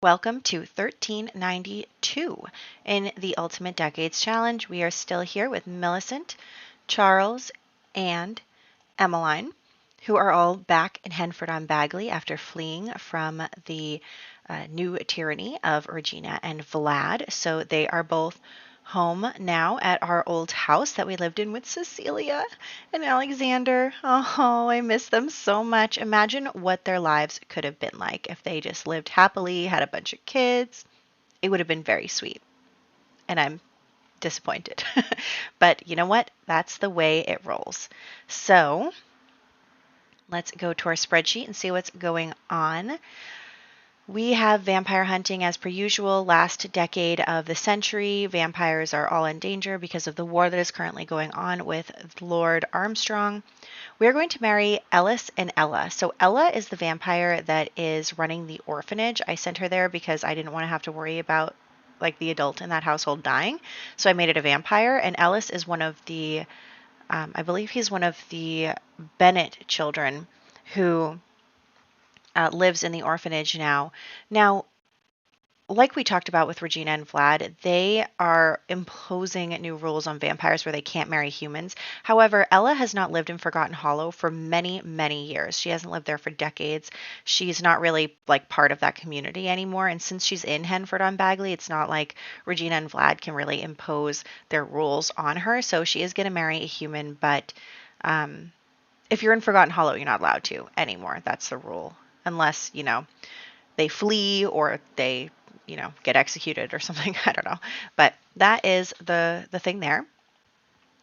Welcome to 1392. In the Ultimate Decades Challenge, we are still here with Millicent, Charles, and Emmeline, who are all back in Henford-on-Bagley after fleeing from the new tyranny of Regina and Vlad. So they are both home now at our old house that we lived in with Cecilia and Alexander. Oh, I miss them so much. Imagine what their lives could have been like if they just lived happily, had a bunch of kids. It would have been very sweet. And I'm disappointed. But you know what? That's the way it rolls. So let's go to our spreadsheet and see what's going on. We have vampire hunting as per usual. Last decade of the century, vampires are all in danger because of the war that is currently going on with Lord Armstrong. We're going to marry Ellis and Ella. So Ella is the vampire that is running the orphanage. I sent her there because I didn't want to have to worry about like the adult in that household dying. So I made it a vampire. And Ellis is one of the, I believe he's one of the Bennett children who lives in the orphanage now. Now, like we talked about with Regina and Vlad, they are imposing new rules on vampires where they can't marry humans. However, Ella has not lived in Forgotten Hollow for many, many years. She hasn't lived there for decades. She's not really like part of that community anymore. And since she's in Henford-on-Bagley, it's not like Regina and Vlad can really impose their rules on her. So she is going to marry a human, but if you're in Forgotten Hollow, you're not allowed to anymore. That's the rule. Unless, they flee or they, get executed or something. I don't know. But that is the thing there.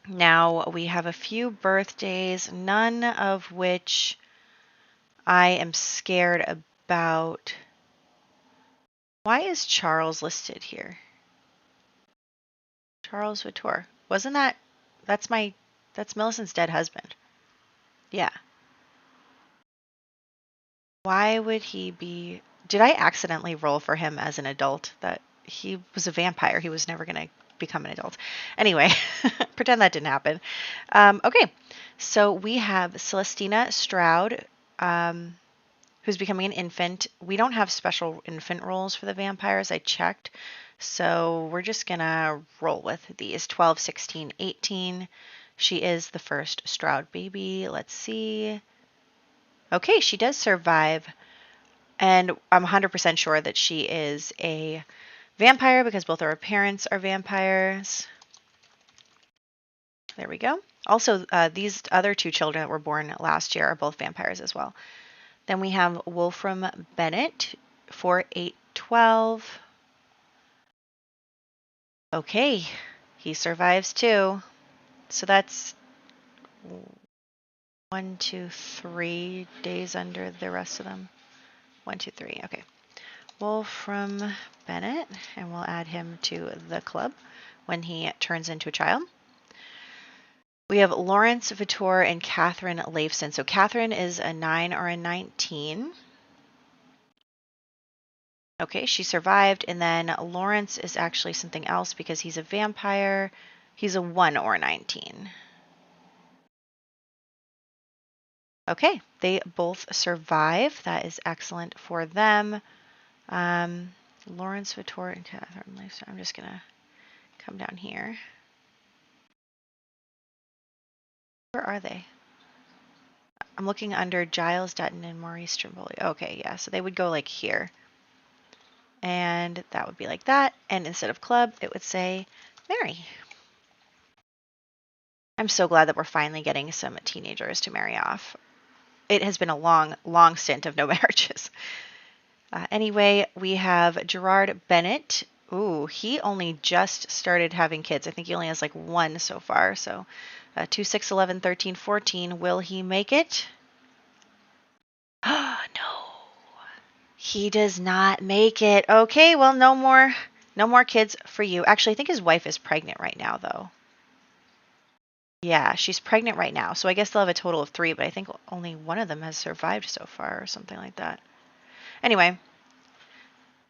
Now we have a few birthdays, none of which I am scared about. Why is Charles listed here? Charles Vittor. Wasn't that's Millicent's dead husband. Yeah. Why would he be... Did I accidentally roll for him as an adult? That he was a vampire. He was never going to become an adult. Anyway, pretend that didn't happen. Okay, so we have Celestina Stroud, who's becoming an infant. We don't have special infant roles for the vampires. I checked. So we're just going to roll with these. 12, 16, 18. She is the first Stroud baby. Let's see. Okay, she does survive, and I'm 100% sure that she is a vampire because both of her parents are vampires. There we go. Also, these other two children that were born last year are both vampires as well. Then we have Wolfram Bennett, 4, 8, 12. Okay, he survives too. So that's 1, 2, 3 days under the rest of them. 1, 2, 3. Okay. Wolfram Bennett, and we'll add him to the club when he turns into a child. We have Lawrence Vittor and Catherine Leifson. So Catherine is a 9 or a 19. Okay, she survived, and then Lawrence is actually something else because he's a vampire. He's a 1 or 19. Okay, they both survive. That is excellent for them. Lawrence Vittor and Catherine Leifson. I'm just going to come down here. Where are they? I'm looking under Giles Dutton and Maurice Trimboli. Okay, yeah, so they would go like here. And that would be like that. And instead of club, it would say marry. I'm so glad that we're finally getting some teenagers to marry off. It has been a long, long stint of no marriages. Anyway, we have Gerard Bennett. Ooh, he only just started having kids. I think he only has like 1 so far. So 2, 6, 11, 13, 14. Will he make it? No. He does not make it. Okay, well, no more kids for you. Actually, I think his wife is pregnant right now, though. Yeah, she's pregnant right now. So I guess they'll have a total of 3, but I think only one of them has survived so far or something like that. Anyway,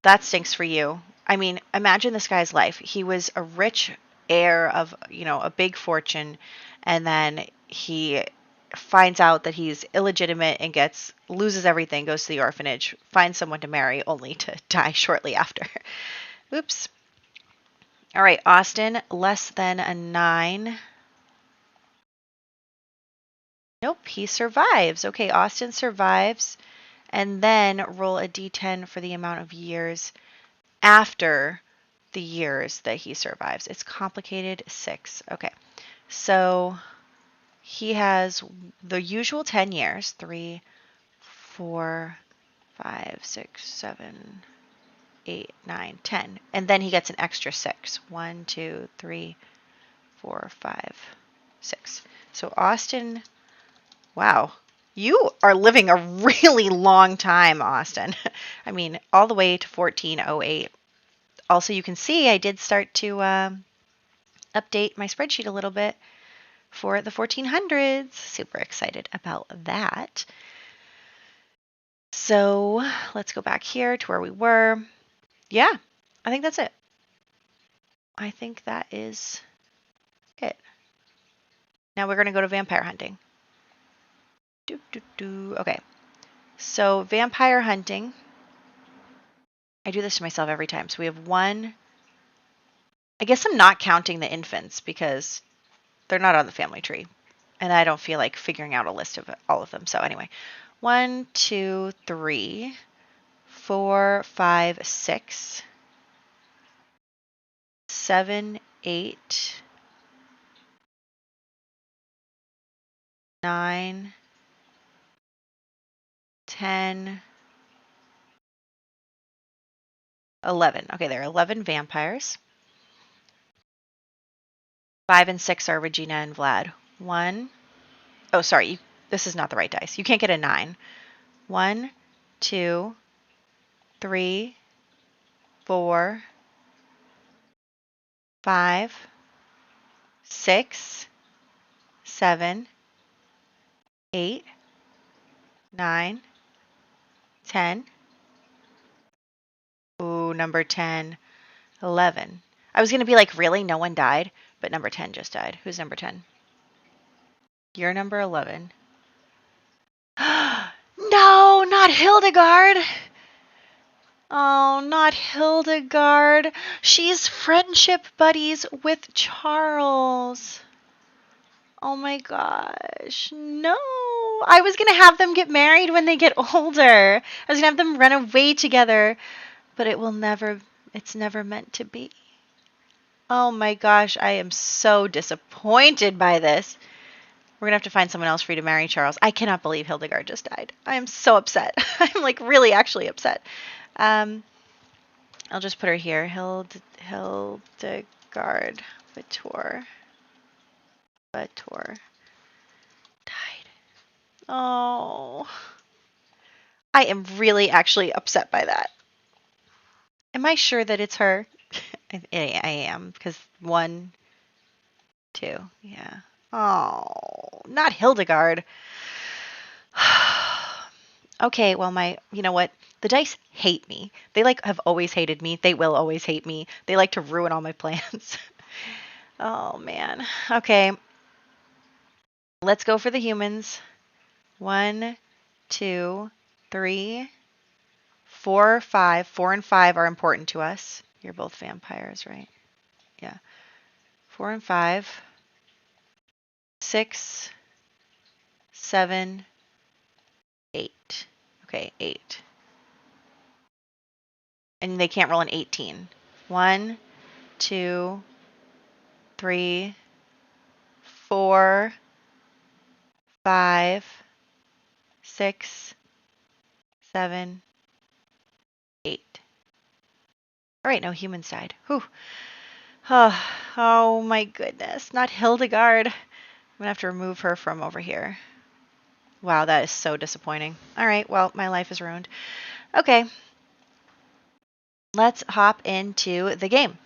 that stinks for you. I mean, imagine this guy's life. He was a rich heir of, a big fortune, and then he finds out that he's illegitimate and loses everything, goes to the orphanage, finds someone to marry, only to die shortly after. Oops. All right, Austin, less than a 9. Nope, he survives. Okay, Austin survives. And then roll a d10 for the amount of years after the years that he survives. It's complicated. 6. Okay, so he has the usual 10 years. 3, 4, 5, 6, 7, 8, 9, 10. And then he gets an extra 6. 1, 2, 3, 4, 5, 6. So Austin, wow. You are living a really long time, Austin. I mean, all the way to 1408. Also, you can see I did start to update my spreadsheet a little bit for the 1400s. Super excited about that. So let's go back here to where we were. Yeah, I think that's it. I think that is it. Now we're going to go to vampire hunting. Okay, so vampire hunting. I do this to myself every time. So we have 1. I guess I'm not counting the infants because they're not on the family tree. And I don't feel like figuring out a list of all of them. So anyway, 1, 2, 3, 4, 5, 6, 7, 8, 9, 10, 11. Okay, there are 11 vampires. 5 and 6 are Regina and Vlad. 1. Oh, sorry. This is not the right dice. You can't get a 9. 1, 2, 3, 4, 5, 6, 7, 8, 9, 10. Ooh, number 10. 11. I was going to be like, really? No one died? But number 10 just died. Who's number 10? You're number 11. No, not Hildegard. Oh, not Hildegard. She's friendship buddies with Charles. Oh my gosh. No. I was going to have them get married when they get older. I was going to have them run away together. But it's never meant to be. Oh my gosh, I am so disappointed by this. We're going to have to find someone else for you to marry, Charles. I cannot believe Hildegard just died. I am so upset. I'm like really actually upset. I'll just put her here. Hildegard Bator died. Oh. I am really actually upset by that. Am I sure that it's her? I am, because 1, 2, yeah. Oh, not Hildegard. Okay, well, you know what? The dice hate me. They have always hated me. They will always hate me. They like to ruin all my plans. Oh, man. Okay. Let's go for the humans. 1, 2, 3, 4, 5. 4 and 5 are important to us. You're both vampires, right? Yeah. 4 and 5. 6, 7, 8. Okay, 8. And they can't roll an 18. 1, 2, 3, 4, 5, 6, 7, 8. All right, no humans died. Whew. Oh my goodness. Not Hildegard. I'm going to have to remove her from over here. Wow, that is so disappointing. All right, well, my life is ruined. Okay. Let's hop into the game.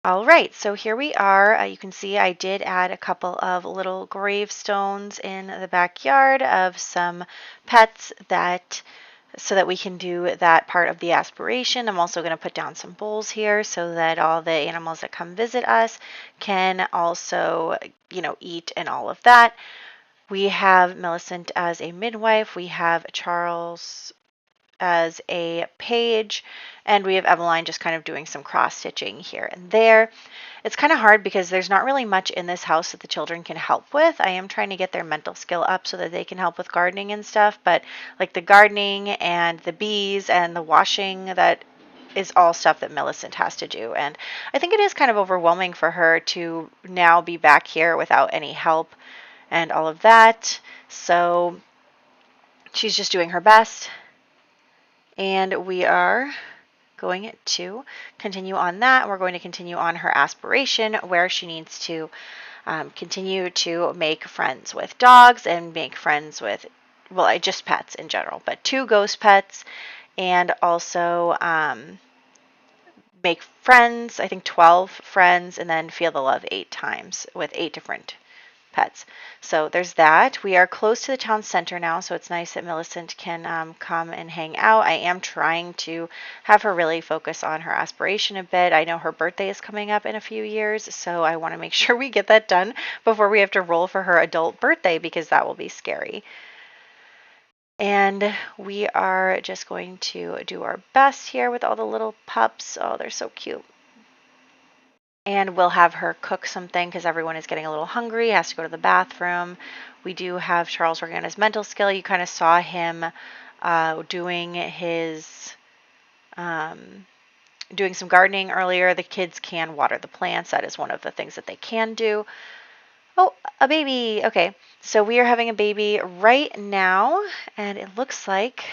All right, so here we are. You can see I did add a couple of little gravestones in the backyard of some pets so that we can do that part of the aspiration. I'm also going to put down some bowls here so that all the animals that come visit us can also, eat and all of that. We have Millicent as a midwife. We have Charles as a page, and we have Emmeline just kind of doing some cross-stitching here and there. It's kind of hard because there's not really much in this house that the children can help with. I am trying to get their mental skill up so that they can help with gardening and stuff, but like the gardening and the bees and the washing, that is all stuff that Millicent has to do. And I think it is kind of overwhelming for her to now be back here without any help and all of that. So she's just doing her best. And we are going to continue on that. We're going to continue on her aspiration where she needs to continue to make friends with dogs and make friends with, well, just pets in general, but 2 ghost pets, and also make friends, I think 12 friends, and then feel the love 8 times with 8 different pets. So there's that. We are close to the town center now, so it's nice that Millicent can come and hang out. I am trying to have her really focus on her aspiration a bit. I know her birthday is coming up in a few years, so I want to make sure we get that done before we have to roll for her adult birthday, because that will be scary. And we are just going to do our best here with all the little pups. Oh, they're so cute. And we'll have her cook something because everyone is getting a little hungry, has to go to the bathroom. We do have Charles working on his mental skill. You kind of saw him doing his doing some gardening earlier. The kids can water the plants. That is one of the things that they can do. Oh, a baby. Okay, so we are having a baby right now, and it looks like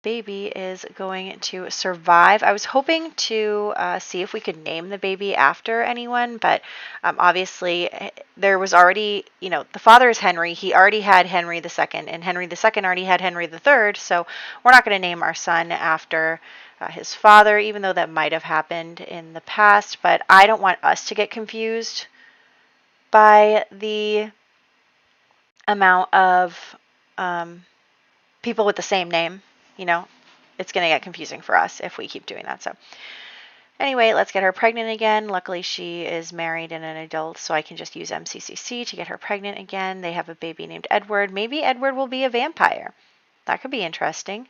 baby is going to survive. I was hoping to see if we could name the baby after anyone, but obviously there was already, the father is Henry. He already had Henry II, and Henry II already had Henry III, so we're not going to name our son after his father, even though that might have happened in the past. But I don't want us to get confused by the amount of people with the same name. It's going to get confusing for us if we keep doing that. So anyway, let's get her pregnant again. Luckily, she is married and an adult, so I can just use MCCC to get her pregnant again. They have a baby named Edward. Maybe Edward will be a vampire. That could be interesting.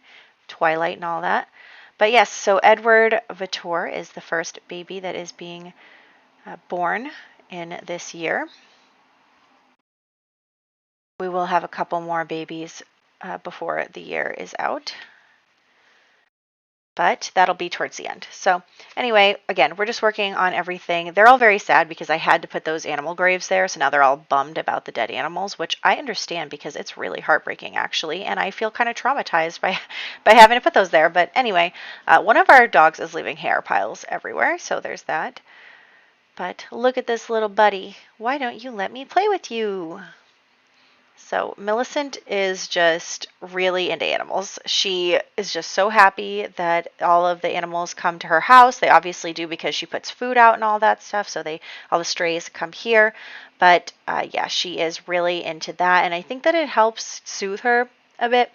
Twilight and all that. But yes, so Edward Vitor is the first baby that is being born in this year. We will have a couple more babies before the year is out. But that'll be towards the end. So anyway, again, we're just working on everything. They're all very sad because I had to put those animal graves there. So now they're all bummed about the dead animals, which I understand because it's really heartbreaking, actually. And I feel kind of traumatized by having to put those there. But anyway, one of our dogs is leaving hair piles everywhere. So there's that. But look at this little buddy. Why don't you let me play with you? So Millicent is just really into animals. She is just so happy that all of the animals come to her house. They obviously do because she puts food out and all that stuff. So all the strays come here. But yeah, she is really into that. And I think that it helps soothe her a bit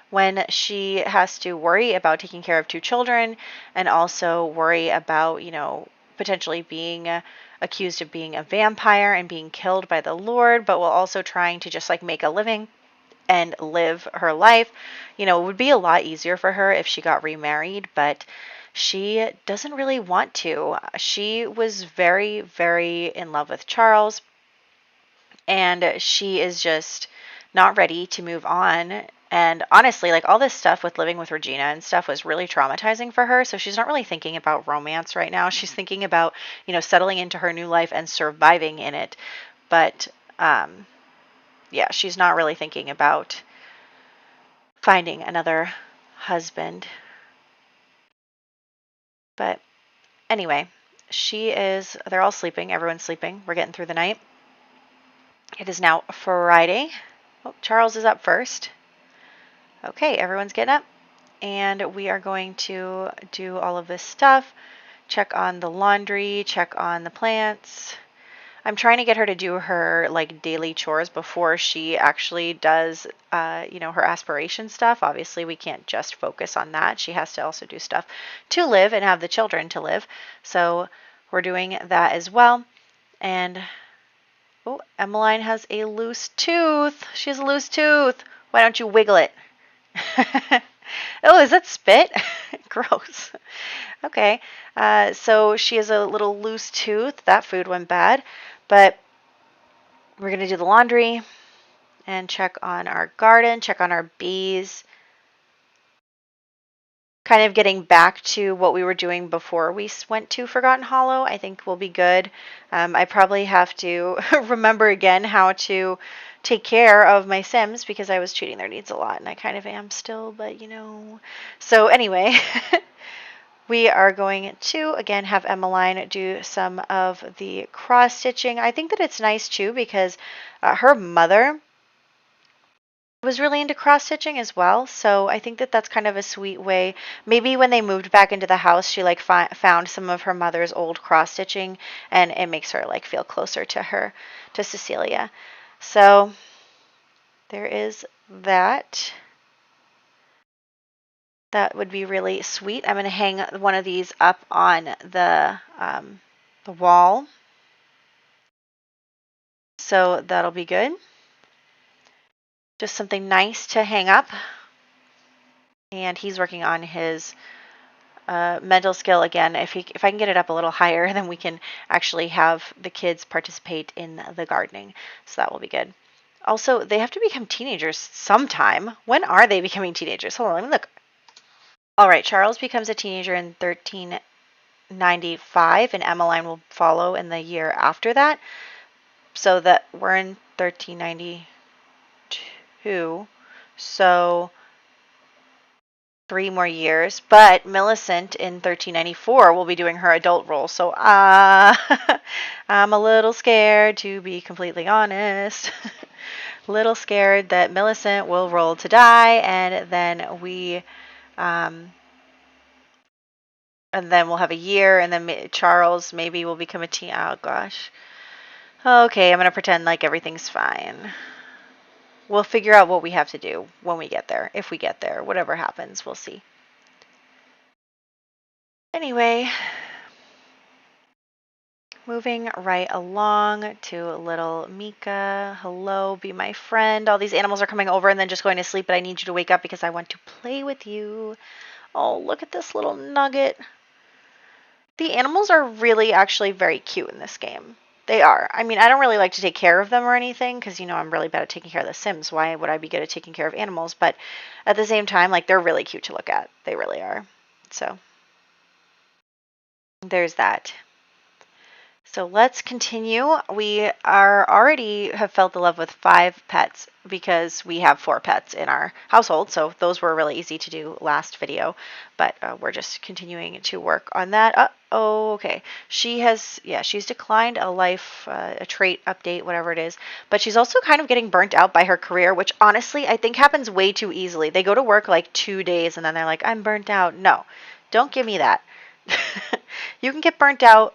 when she has to worry about taking care of 2 children and also worry about, potentially being accused of being a vampire and being killed by the Lord, but while also trying to just make a living and live her life. It would be a lot easier for her if she got remarried, but she doesn't really want to. She was very, very in love with Charles, and she is just not ready to move on. And honestly, all this stuff with living with Regina and stuff was really traumatizing for her. So she's not really thinking about romance right now. She's thinking about, settling into her new life and surviving in it. But, yeah, she's not really thinking about finding another husband. But anyway, they're all sleeping. Everyone's sleeping. We're getting through the night. It is now Friday. Oh, Charles is up first. Okay, everyone's getting up, and we are going to do all of this stuff, check on the laundry, check on the plants. I'm trying to get her to do her daily chores before she actually does, her aspiration stuff. Obviously, we can't just focus on that. She has to also do stuff to live and have the children to live. So we're doing that as well. And Oh, Emmeline has a loose tooth. She has a loose tooth. Why don't you wiggle it? Oh, is that spit? Gross. Okay, so she has a little loose tooth. That food went bad, but we're going to do the laundry and check on our garden, check on our bees. Kind of getting back to what we were doing before we went to Forgotten Hollow, I think will be good. I probably have to remember again how to take care of my Sims because I was treating their needs a lot, and I kind of am still, but you know. So anyway, we are going to, again, have Emmeline do some of the cross-stitching. I think that it's nice, too, because her mother was really into cross-stitching as well, so I think that that's kind of a sweet way. Maybe when they moved back into the house, she like found some of her mother's old cross-stitching, and it makes her like feel closer to her, to Cecilia. So there is that. That would be really sweet. I'm going to hang one of these up on the wall, so that'll be good. Just something nice to hang up. And he's working on his mental skill again. If I can get it up a little higher, then we can actually have the kids participate in the gardening. So that will be good. Also, they have to become teenagers sometime. When are they becoming teenagers? Hold on, let me look. All right, Charles becomes a teenager in 1395, and Emmeline will follow in the year after that. So that we're in 1392. So 3 more years, but Millicent in 1394 will be doing her adult role. So I'm a little scared, to be completely honest. A little scared that Millicent will roll to die, and then we'll have a year, and then Charles maybe will become a teen. Oh gosh. Okay, I'm gonna pretend like everything's fine. We'll figure out what we have to do when we get there. If we get there, whatever happens, we'll see. Anyway, moving right along to little Mika. Hello, be my friend. All these animals are coming over and then just going to sleep, but I need you to wake up because I want to play with you. Oh, look at this little nugget. The animals are really actually very cute in this game. They are. I mean, I don't really like to take care of them or anything because, you know, I'm really bad at taking care of the Sims. Why would I be good at taking care of animals? But at the same time, like, they're really cute to look at. They really are. So there's that. So let's continue. We are already have felt the love with 5 pets because we have 4 pets in our household. So those were really easy to do last video, but we're just continuing to work on that. Oh, okay. She's declined a trait update, whatever it is, but she's also kind of getting burnt out by her career, which honestly I think happens way too easily. They go to work like 2 days and then they're like, I'm burnt out. No, don't give me that. You can get burnt out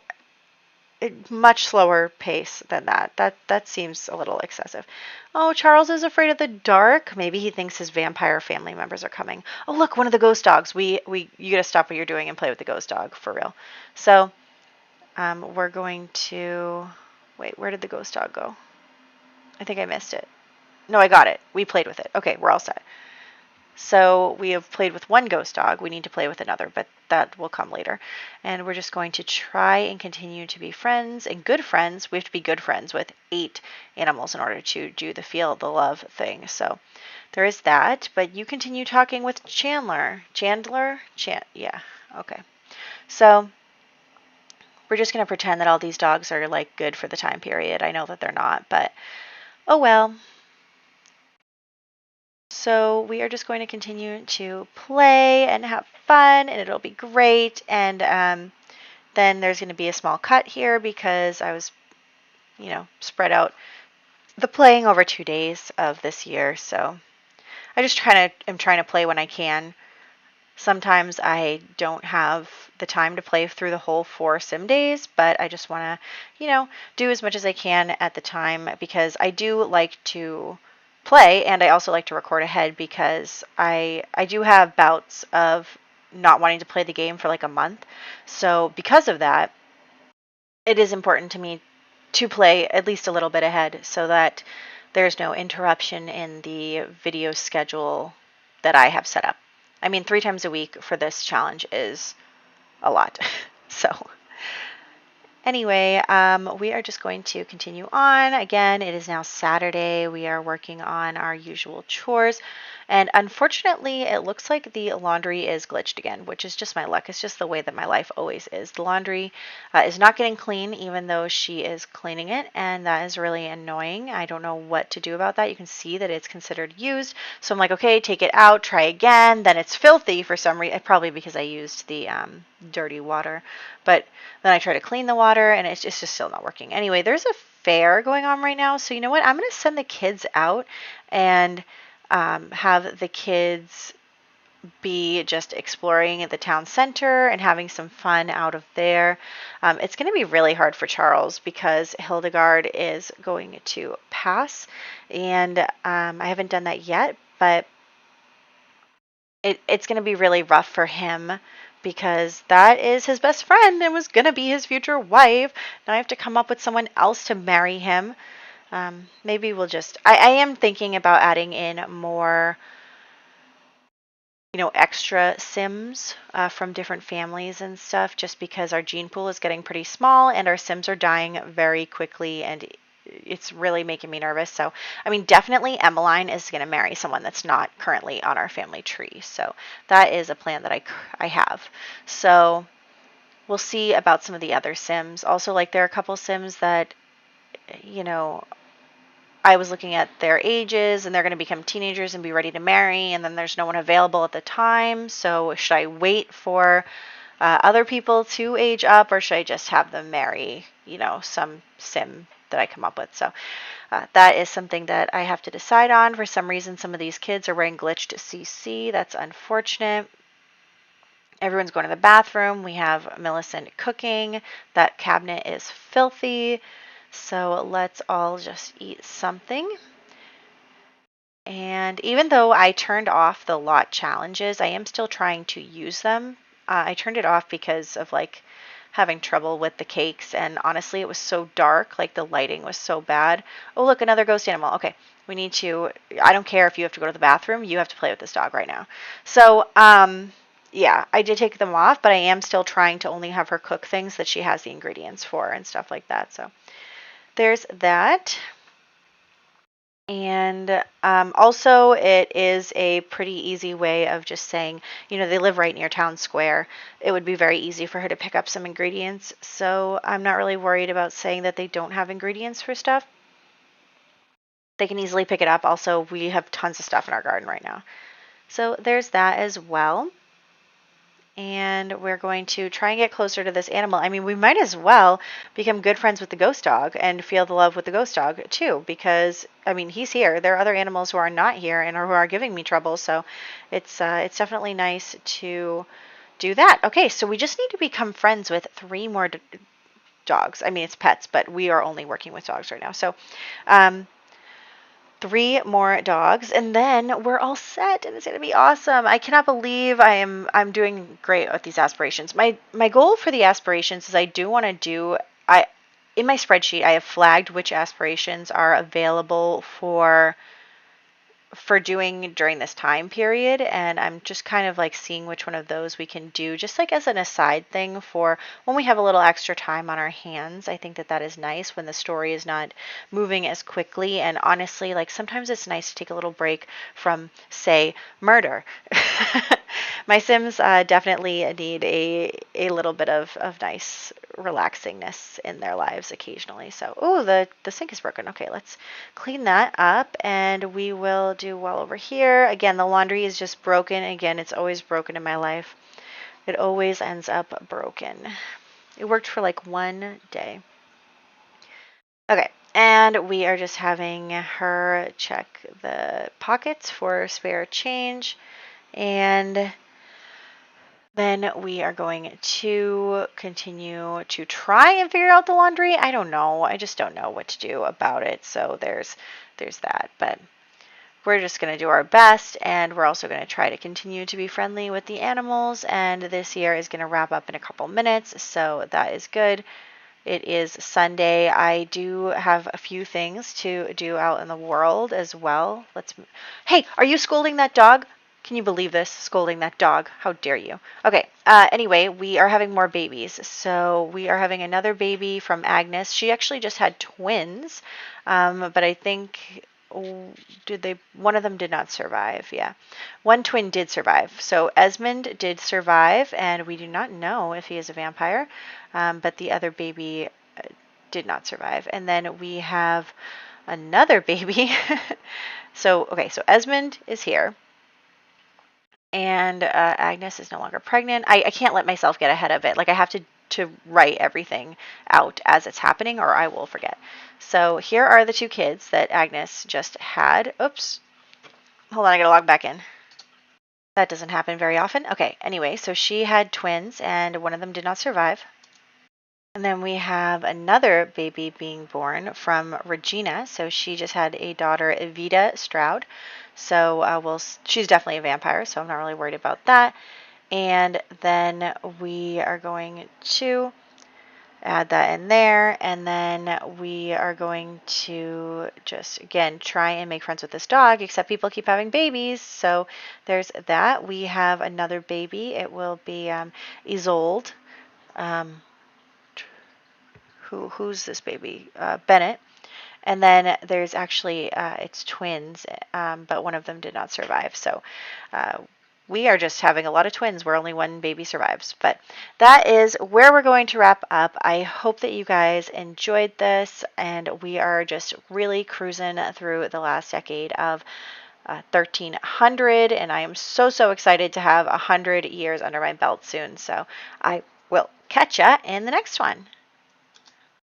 much slower pace than that. That seems a little excessive. Oh, Charles is afraid of the dark. Maybe he thinks his vampire family members are coming. Oh, look, one of the ghost dogs. You gotta stop what you're doing and play with the ghost dog for real. So, we're going to wait. Where did the ghost dog go? I think I missed it. No, I got it. We played with it. Okay, we're all set. So we have played with one ghost dog. We need to play with another, but that will come later. And we're just going to try and continue to be friends and good friends. We have to be good friends with 8 animals in order to do the feel the love thing. So there is that. But you continue talking with Chandler. Yeah. Okay. So we're just going to pretend that all these dogs are like good for the time period. I know that they're not, but oh well. So we are just going to continue to play and have fun, and it'll be great. And then there's going to be a small cut here because I was, spread out the playing over 2 days of this year. So I just am trying to play when I can. Sometimes I don't have the time to play through the whole 4 sim days, but I just want to, do as much as I can at the time because I do like to play, and I also like to record ahead because I do have bouts of not wanting to play the game for like a month. So because of that, it is important to me to play at least a little bit ahead so that there's no interruption in the video schedule that I have set up. I mean, 3 times a week for this challenge is a lot. So anyway, we are just going to continue on. Again, it is now Saturday. We are working on our usual chores. And unfortunately, it looks like the laundry is glitched again, which is just my luck. It's just the way that my life always is. The laundry is not getting clean, even though she is cleaning it, and that is really annoying. I don't know what to do about that. You can see that it's considered used. So I'm like, okay, take it out, try again. Then it's filthy for some reason, probably because I used the dirty water. But then I try to clean the water, and it's just still not working. Anyway, there's a fair going on right now. So you know what? I'm going to send the kids out and have the kids be just exploring the town center and having some fun out of there. It's going to be really hard for Charles because Hildegard is going to pass, and I haven't done that yet, but it's going to be really rough for him because that is his best friend and was going to be his future wife. Now I have to come up with someone else to marry him. Maybe we'll just, I am thinking about adding in more, extra Sims from different families and stuff, just because our gene pool is getting pretty small and our Sims are dying very quickly, and it's really making me nervous. So, I mean, definitely Emmeline is going to marry someone that's not currently on our family tree. So that is a plan that I have. So we'll see about some of the other Sims. Also, like, there are a couple Sims that, I was looking at their ages and they're going to become teenagers and be ready to marry, and then there's no one available at the time. So should I wait for other people to age up, or should I just have them marry, some Sim that I come up with? So that is something that I have to decide on. For some reason, some of these kids are wearing glitched CC. That's unfortunate. Everyone's going to the bathroom. We have Millicent cooking. That cabinet is filthy. So let's all just eat something. And even though I turned off the lot challenges, I am still trying to use them. I turned it off because of having trouble with the cakes, and honestly it was so dark, the lighting was so bad. Oh look, another ghost animal. Okay, we need to, I don't care if you have to go to the bathroom, you have to play with this dog right now. So yeah, I did take them off, but I am still trying to only have her cook things that she has the ingredients for and stuff like that. So there's that. And also, it is a pretty easy way of just saying, they live right near town square. It would be very easy for her to pick up some ingredients. So I'm not really worried about saying that they don't have ingredients for stuff. They can easily pick it up. Also, we have tons of stuff in our garden right now. So there's that as well. And we're going to try and get closer to this animal. I mean, we might as well become good friends with the ghost dog and feel the love with the ghost dog too, because I mean, he's here. There are other animals who are not here and who are giving me trouble. So it's definitely nice to do that. Okay, so we just need to become friends with 3 more dogs. I mean, it's pets, but we are only working with dogs right now. So 3 more dogs, and then we're all set, and it's going to be awesome. I cannot believe I'm doing great with these aspirations. My goal for the aspirations is I do want to do, in my spreadsheet, I have flagged which aspirations are available for doing during this time period, and I'm just kind of seeing which one of those we can do, just as an aside thing for when we have a little extra time on our hands. I think that is nice when the story is not moving as quickly, and honestly, sometimes it's nice to take a little break from, say, murder. My Sims definitely need a little bit of nice relaxingness in their lives occasionally. So, oh, the sink is broken. Okay, let's clean that up, and we will do well over here. Again, the laundry is just broken. Again, it's always broken in my life. It always ends up broken. It worked for 1 day. Okay, and we are just having her check the pockets for spare change, and then we are going to continue to try and figure out the laundry. I don't know. I just don't know what to do about it. So there's that. But we're just going to do our best, and we're also going to try to continue to be friendly with the animals. And this year is going to wrap up in a couple minutes, so that is good. It is Sunday. I do have a few things to do out in the world as well. Hey, are you scolding that dog? Can you believe this? Scolding that dog. How dare you? Okay. Anyway, we are having more babies. So we are having another baby from Agnes. She actually just had twins, but I think one of them did not survive. Yeah. One twin did survive. So Esmond did survive, and we do not know if he is a vampire, but the other baby did not survive. And then we have another baby. So Esmond is here. And Agnes is no longer pregnant. I can't let myself get ahead of it. Like, I have to write everything out as it's happening, or I will forget. So here are the two kids that Agnes just had. Oops. Hold on, I gotta log back in. That doesn't happen very often. Okay, anyway, so she had twins, and one of them did not survive. And then we have another baby being born from Regina. So she just had a daughter, Evita Stroud. So she's definitely a vampire, so I'm not really worried about that. And then we are going to add that in there. And then we are going to just, again, try and make friends with this dog, except people keep having babies. So there's that. We have another baby. It will be Isolde. Who's this baby? Bennett. And then there's actually, it's twins, but one of them did not survive. So we are just having a lot of twins where only one baby survives. But that is where we're going to wrap up. I hope that you guys enjoyed this, and we are just really cruising through the last decade of 1300, and I am so excited to have 100 years under my belt soon. So I will catch ya in the next one.